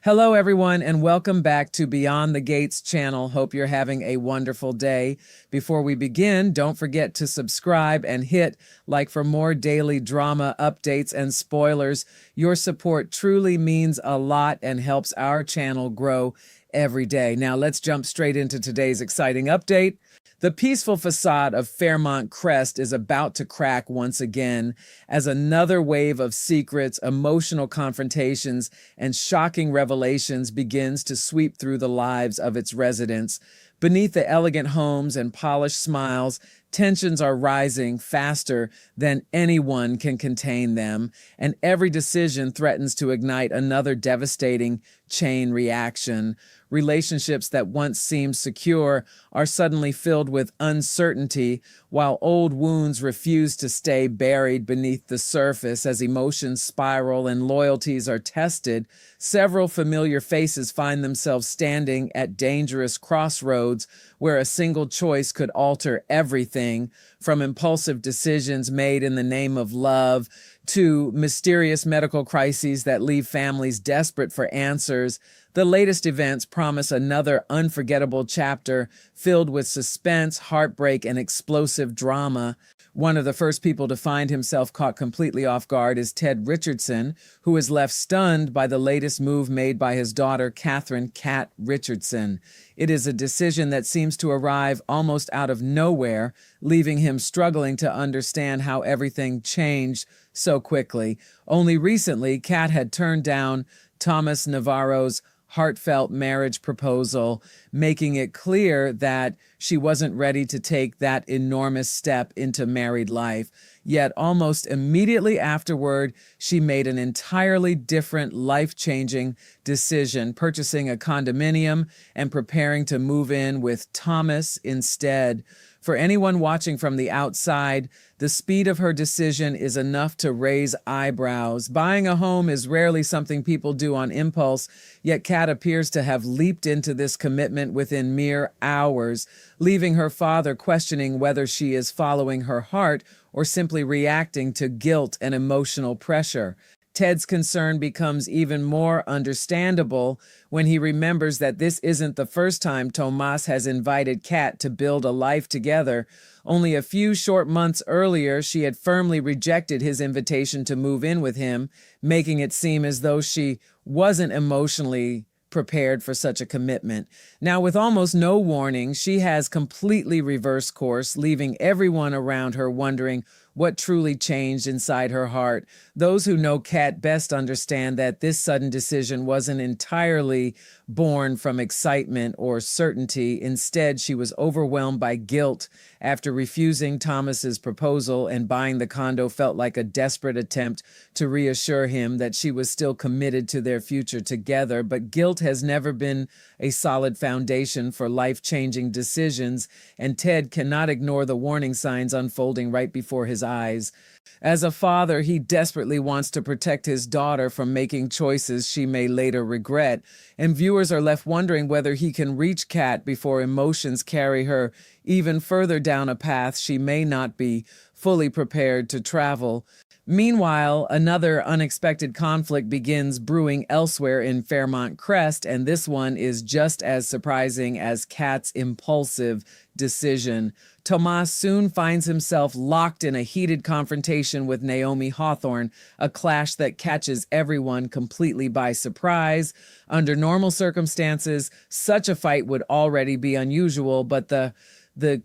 Hello, everyone, and welcome back to Beyond the Gates channel. Hope you're having a wonderful day. Before we begin, don't forget to subscribe and hit like for more daily drama updates and spoilers. Your support truly means a lot and helps our channel grow every day. Now, let's jump straight into today's exciting update. The peaceful facade of Fairmont Crest is about to crack once again as another wave of secrets, emotional confrontations, and shocking revelations begins to sweep through the lives of its residents. Beneath the elegant homes and polished smiles, tensions are rising faster than anyone can contain them, and every decision threatens to ignite another devastating chain reaction. Relationships that once seemed secure are suddenly filled with uncertainty, while old wounds refuse to stay buried beneath the surface as emotions spiral and loyalties are tested. Several familiar faces find themselves standing at dangerous crossroads where a single choice could alter everything, from impulsive decisions made in the name of love to mysterious medical crises that leave families desperate for answers. The latest events promise another unforgettable chapter filled with suspense, heartbreak, and explosive drama. One of the first people to find himself caught completely off guard is Ted Richardson, who is left stunned by the latest move made by his daughter, Catherine "Cat" Richardson. It is a decision that seems to arrive almost out of nowhere, leaving him struggling to understand how everything changed so quickly. Only recently, Cat had turned down Thomas Navarro's heartfelt marriage proposal, making it clear that she wasn't ready to take that enormous step into married life. Yet almost immediately afterward, she made an entirely different, life-changing decision, purchasing a condominium and preparing to move in with Thomas instead. For anyone watching from the outside, the speed of her decision is enough to raise eyebrows. Buying a home is rarely something people do on impulse, yet Kat appears to have leaped into this commitment within mere hours, leaving her father questioning whether she is following her heart or simply reacting to guilt and emotional pressure. Ted's concern becomes even more understandable when he remembers that this isn't the first time Tomas has invited Kat to build a life together. Only a few short months earlier, she had firmly rejected his invitation to move in with him, making it seem as though she wasn't emotionally prepared for such a commitment. Now, with almost no warning, she has completely reversed course, leaving everyone around her wondering what truly changed inside her heart. Those who know Kat best understand that this sudden decision wasn't entirely born from excitement or certainty. Instead, she was overwhelmed by guilt after refusing Thomas's proposal, and buying the condo felt like a desperate attempt to reassure him that she was still committed to their future together. But guilt has never been a solid foundation for life-changing decisions, and Ted cannot ignore the warning signs unfolding right before his eyes. As a father, he desperately wants to protect his daughter from making choices she may later regret, and viewers are left wondering whether he can reach Kat before emotions carry her even further down a path she may not be fully prepared to travel. Meanwhile, another unexpected conflict begins brewing elsewhere in Fairmont Crest, and this one is just as surprising as Kat's impulsive decision. Tomas soon finds himself locked in a heated confrontation with Naomi Hawthorne, a clash that catches everyone completely by surprise. Under normal circumstances, such a fight would already be unusual, but the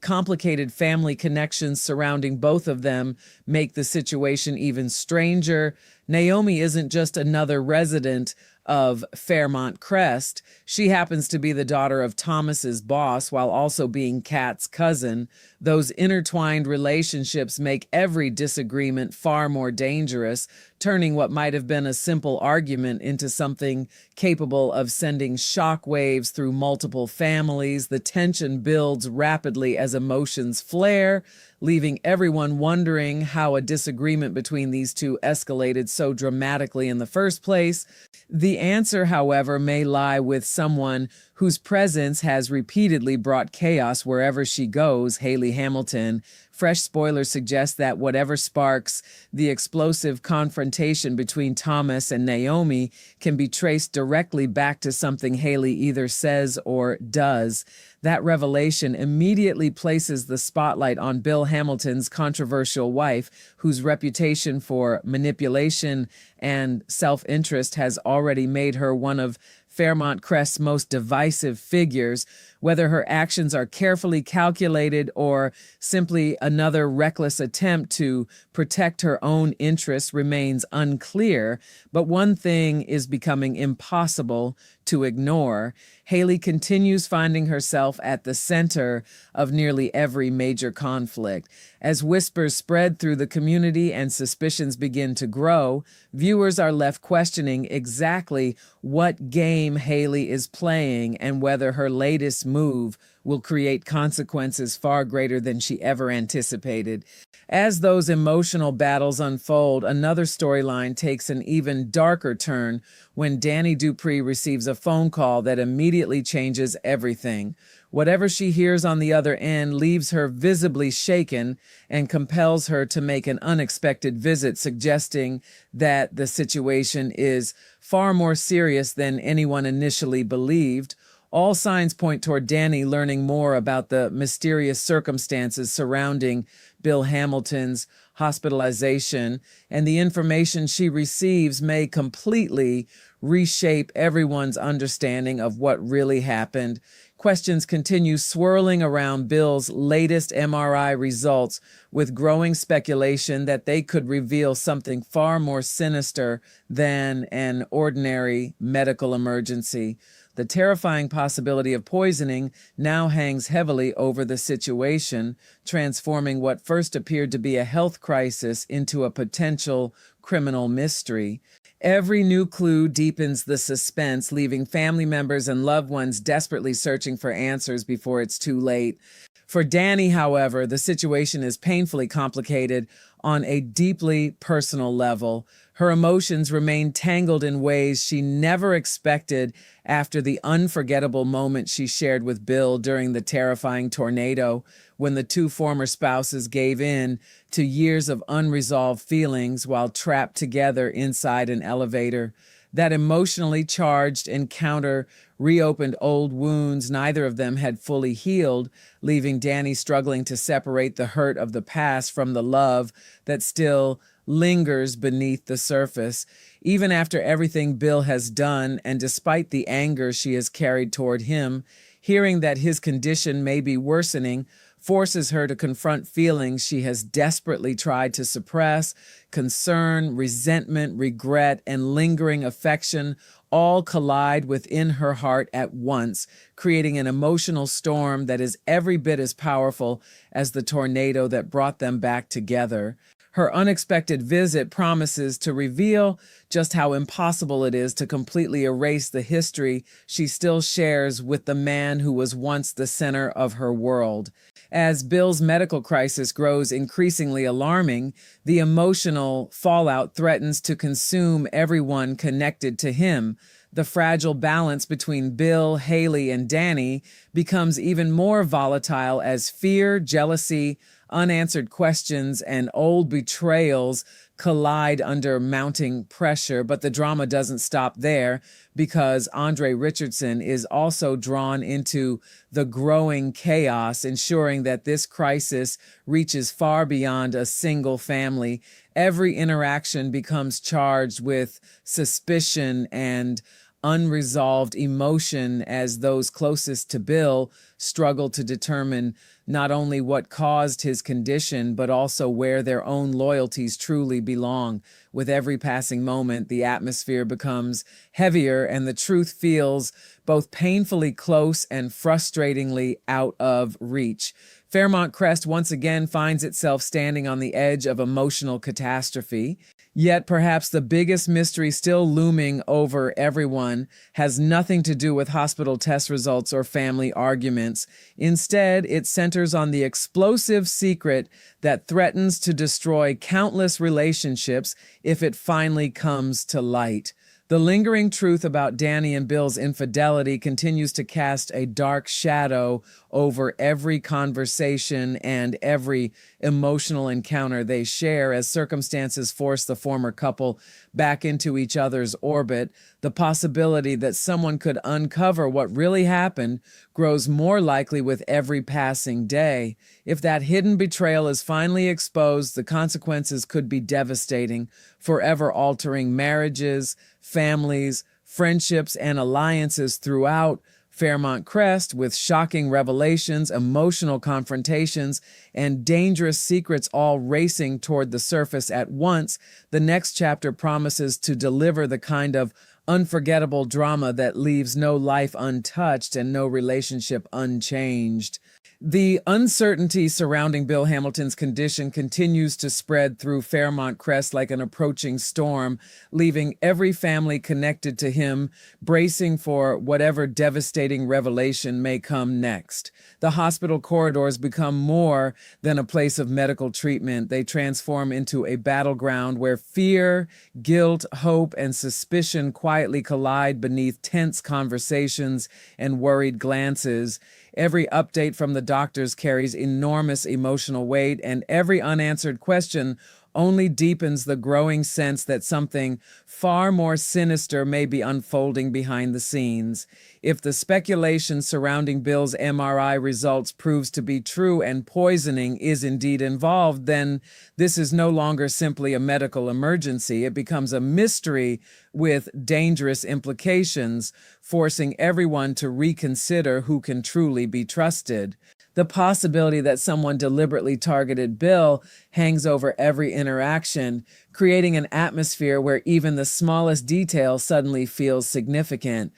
complicated family connections surrounding both of them make the situation even stranger. Naomi isn't just another resident of Fairmont Crest. She happens to be the daughter of Thomas's boss while also being Kat's cousin. Those intertwined relationships make every disagreement far more dangerous, turning what might have been a simple argument into something capable of sending shockwaves through multiple families. The tension builds rapidly as emotions flare, leaving everyone wondering how a disagreement between these two escalated so dramatically in the first place. The answer, however, may lie with someone whose presence has repeatedly brought chaos wherever she goes, Hayley Hamilton. Fresh spoilers suggest that whatever sparks the explosive confrontation between Thomas and Naomi can be traced directly back to something Hayley either says or does. That revelation immediately places the spotlight on Bill Hamilton's controversial wife, whose reputation for manipulation and self-interest has already made her one of Fairmont Crest's most divisive figures. Whether her actions are carefully calculated or simply another reckless attempt to protect her own interests remains unclear, but one thing is becoming impossible to ignore. Hayley continues finding herself at the center of nearly every major conflict. As whispers spread through the community and suspicions begin to grow, viewers are left questioning exactly what game Hayley is playing and whether her latest move will create consequences far greater than she ever anticipated. As those emotional battles unfold, another storyline takes an even darker turn when Dani Dupree receives a phone call that immediately changes everything. Whatever she hears on the other end leaves her visibly shaken and compels her to make an unexpected visit, suggesting that the situation is far more serious than anyone initially believed. All signs point toward Dani learning more about the mysterious circumstances surrounding Bill Hamilton's hospitalization, and the information she receives may completely reshape everyone's understanding of what really happened. Questions continue swirling around Bill's latest MRI results, with growing speculation that they could reveal something far more sinister than an ordinary medical emergency. The terrifying possibility of poisoning now hangs heavily over the situation, transforming what first appeared to be a health crisis into a potential criminal mystery. Every new clue deepens the suspense, leaving family members and loved ones desperately searching for answers before it's too late. For Dani, however, the situation is painfully complicated on a deeply personal level. Her emotions remain tangled in ways she never expected after the unforgettable moment she shared with Bill during the terrifying tornado, when the two former spouses gave in to years of unresolved feelings while trapped together inside an elevator. That emotionally charged encounter reopened old wounds neither of them had fully healed, leaving Dani struggling to separate the hurt of the past from the love that still lingers beneath the surface. Even after everything Bill has done, and despite the anger she has carried toward him, hearing that his condition may be worsening forces her to confront feelings she has desperately tried to suppress. Concern, resentment, regret, and lingering affection all collide within her heart at once, creating an emotional storm that is every bit as powerful as the tornado that brought them back together. Her unexpected visit promises to reveal just how impossible it is to completely erase the history she still shares with the man who was once the center of her world. As Bill's medical crisis grows increasingly alarming, the emotional fallout threatens to consume everyone connected to him. The fragile balance between Bill, Hayley, and Dani becomes even more volatile as fear, jealousy, unanswered questions, and old betrayals collide under mounting pressure. But the drama doesn't stop there, because Andre Richardson is also drawn into the growing chaos, ensuring that this crisis reaches far beyond a single family. Every interaction becomes charged with suspicion and unresolved emotion as those closest to Bill struggle to determine not only what caused his condition, but also where their own loyalties truly belong. With every passing moment, the atmosphere becomes heavier and the truth feels both painfully close and frustratingly out of reach. Fairmont Crest once again finds itself standing on the edge of emotional catastrophe. Yet perhaps the biggest mystery still looming over everyone has nothing to do with hospital test results or family arguments. Instead, it centers on the explosive secret that threatens to destroy countless relationships if it finally comes to light. The lingering truth about Dani and Bill's infidelity continues to cast a dark shadow over every conversation and every emotional encounter they share as circumstances force the former couple back into each other's orbit. The possibility that someone could uncover what really happened grows more likely with every passing day. If that hidden betrayal is finally exposed, the consequences could be devastating, forever altering marriages, families, friendships, and alliances throughout Fairmont Crest, with shocking revelations, emotional confrontations, and dangerous secrets all racing toward the surface at once. The next chapter promises to deliver the kind of unforgettable drama that leaves no life untouched and no relationship unchanged. The uncertainty surrounding Bill Hamilton's condition continues to spread through Fairmont Crest like an approaching storm, leaving every family connected to him bracing for whatever devastating revelation may come next. The hospital corridors become more than a place of medical treatment. They transform into a battleground where fear, guilt, hope, and suspicion quietly collide beneath tense conversations and worried glances. Every update from the doctors carries enormous emotional weight, and every unanswered question only deepens the growing sense that something far more sinister may be unfolding behind the scenes. If the speculation surrounding Bill's MRI results proves to be true and poisoning is indeed involved, then this is no longer simply a medical emergency. It becomes a mystery with dangerous implications, forcing everyone to reconsider who can truly be trusted. The possibility that someone deliberately targeted Bill hangs over every interaction, creating an atmosphere where even the smallest detail suddenly feels significant.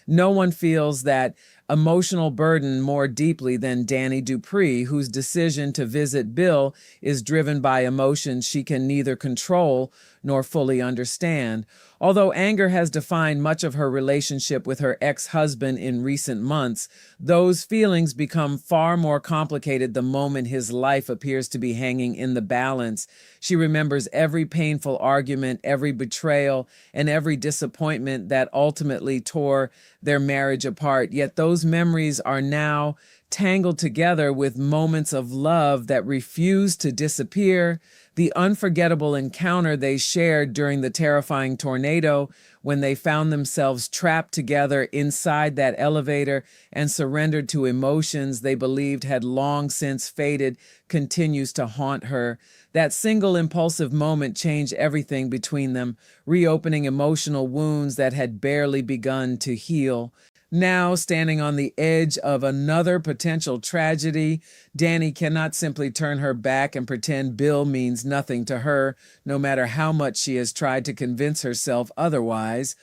No one feels that emotional burden more deeply than Dani Dupree, whose decision to visit Bill is driven by emotions she can neither control nor fully understand. Although anger has defined much of her relationship with her ex-husband in recent months, those feelings become far more complicated the moment his life appears to be hanging in the balance. She remembers every painful argument, every betrayal, and every disappointment that ultimately tore their marriage apart. Yet those memories are now tangled together with moments of love that refuse to disappear. The unforgettable encounter they shared during the terrifying tornado, when they found themselves trapped together inside that elevator and surrendered to emotions they believed had long since faded, continues to haunt her. That single impulsive moment changed everything between them, reopening emotional wounds that had barely begun to heal. Now, standing on the edge of another potential tragedy, Dani cannot simply turn her back and pretend Bill means nothing to her, no matter how much she has tried to convince herself otherwise.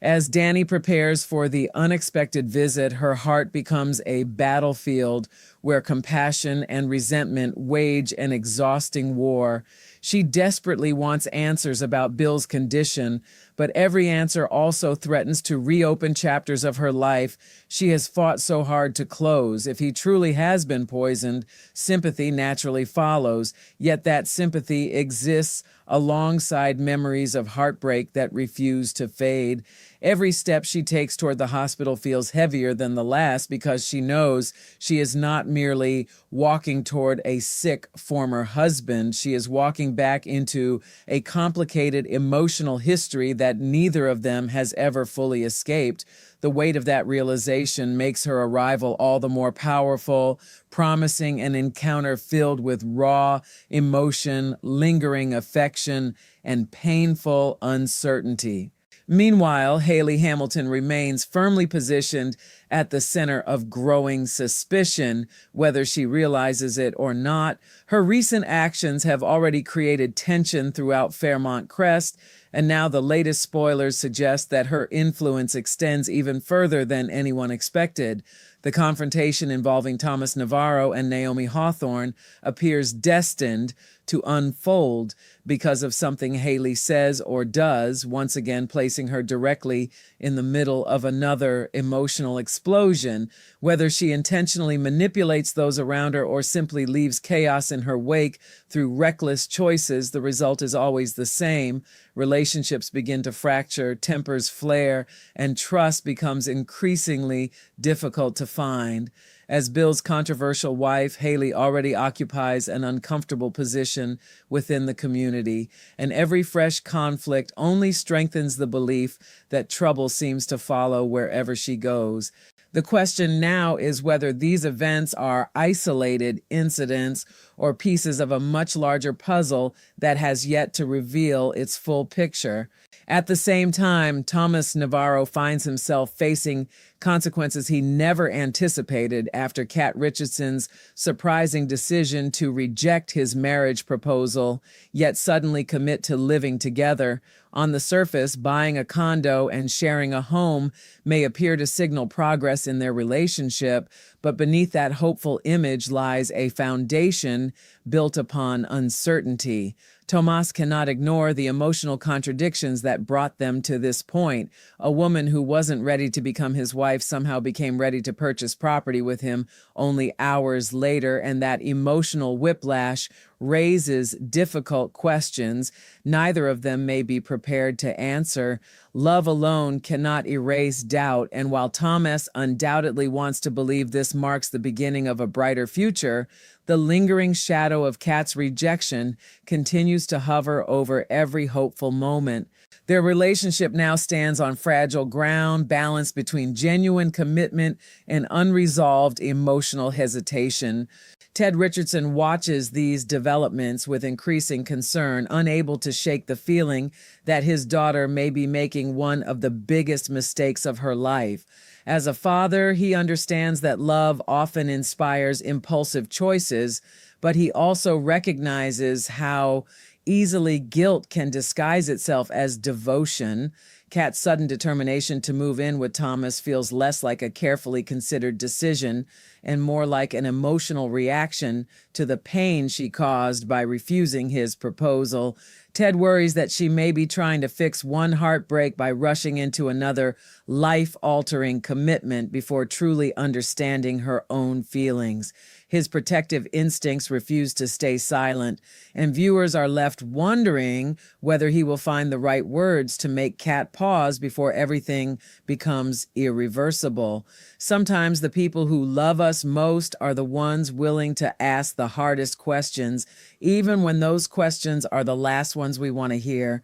As Dani prepares for the unexpected visit, her heart becomes a battlefield where compassion and resentment wage an exhausting war. She desperately wants answers about Bill's condition, but every answer also threatens to reopen chapters of her life she has fought so hard to close. If he truly has been poisoned, sympathy naturally follows, yet that sympathy exists alongside memories of heartbreak that refuse to fade. Every step she takes toward the hospital feels heavier than the last because she knows she is not merely walking toward a sick former husband. She is walking back into a complicated emotional history that neither of them has ever fully escaped. The weight of that realization makes her arrival all the more powerful, promising an encounter filled with raw emotion, lingering affection, and painful uncertainty. Meanwhile, Hayley Hamilton remains firmly positioned at the center of growing suspicion, whether she realizes it or not. Her recent actions have already created tension throughout Fairmont Crest, and now the latest spoilers suggest that her influence extends even further than anyone expected. The confrontation involving Thomas Navarro and Naomi Hawthorne appears destined to unfold because of something Hayley says or does, once again placing her directly in the middle of another emotional explosion. Whether she intentionally manipulates those around her or simply leaves chaos in her wake through reckless choices, the result is always the same: relationships begin to fracture, tempers flare, and trust becomes increasingly difficult to find. As Bill's controversial wife, Hayley already occupies an uncomfortable position within the community, and every fresh conflict only strengthens the belief that trouble seems to follow wherever she goes. The question now is whether these events are isolated incidents or pieces of a much larger puzzle that has yet to reveal its full picture. At the same time, Thomas Navarro finds himself facing consequences he never anticipated after Kat Richardson's surprising decision to reject his marriage proposal, yet suddenly commit to living together. On the surface, buying a condo and sharing a home may appear to signal progress in their relationship, but beneath that hopeful image lies a foundation built upon uncertainty. Tomas cannot ignore the emotional contradictions that brought them to this point. A woman who wasn't ready to become his wife somehow became ready to purchase property with him only hours later, and that emotional whiplash raises difficult questions. Neither of them may be prepared to answer. Love alone cannot erase doubt, and while Thomas undoubtedly wants to believe this marks the beginning of a brighter future, the lingering shadow of Kat's rejection continues to hover over every hopeful moment. Their relationship now stands on fragile ground, balanced between genuine commitment and unresolved emotional hesitation. Ted Richardson watches these developments with increasing concern, unable to shake the feeling that his daughter may be making one of the biggest mistakes of her life. As a father, he understands that love often inspires impulsive choices, but he also recognizes how easily guilt can disguise itself as devotion. Kat's sudden determination to move in with Thomas feels less like a carefully considered decision and more like an emotional reaction to the pain she caused by refusing his proposal. Ted worries that she may be trying to fix one heartbreak by rushing into another life-altering commitment before truly understanding her own feelings. His protective instincts refuse to stay silent, and viewers are left wondering whether he will find the right words to make Kat pause before everything becomes irreversible. Sometimes the people who love us most are the ones willing to ask the hardest questions, even when those questions are the last ones we want to hear.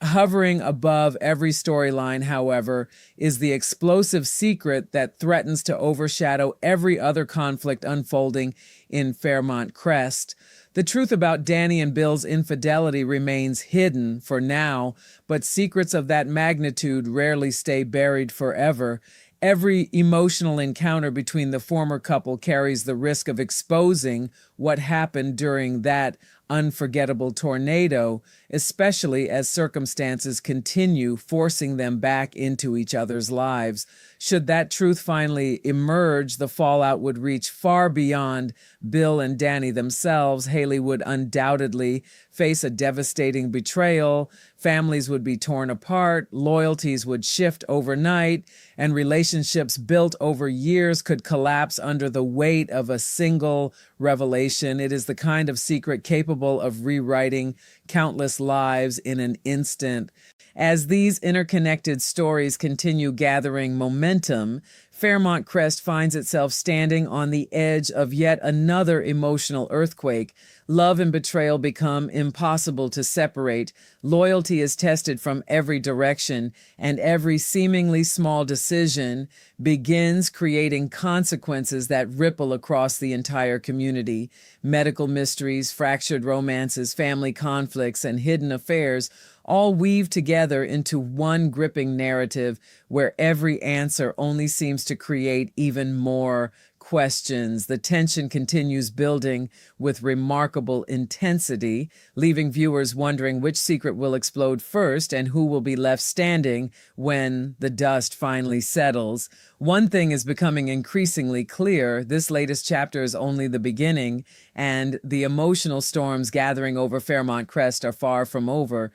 Hovering above every storyline, however, is the explosive secret that threatens to overshadow every other conflict unfolding in Fairmont Crest. The truth about Dani and Bill's infidelity remains hidden for now, but secrets of that magnitude rarely stay buried forever. Every emotional encounter between the former couple carries the risk of exposing what happened during that unforgettable tornado, especially as circumstances continue forcing them back into each other's lives. Should that truth finally emerge, the fallout would reach far beyond Bill and Dani themselves. Hayley would undoubtedly face a devastating betrayal, families would be torn apart, loyalties would shift overnight, and relationships built over years could collapse under the weight of a single revelation. It is the kind of secret capable of rewriting countless lives in an instant. As these interconnected stories continue gathering momentum, Fairmont Crest finds itself standing on the edge of yet another emotional earthquake. Love and betrayal become impossible to separate. Loyalty is tested from every direction, and every seemingly small decision begins creating consequences that ripple across the entire community. Medical mysteries, fractured romances, family conflicts, and hidden affairs all weave together into one gripping narrative where every answer only seems to create even more questions. The tension continues building with remarkable intensity, leaving viewers wondering which secret will explode first and who will be left standing when the dust finally settles. One thing is becoming increasingly clear: this latest chapter is only the beginning, and the emotional storms gathering over Fairmont Crest are far from over.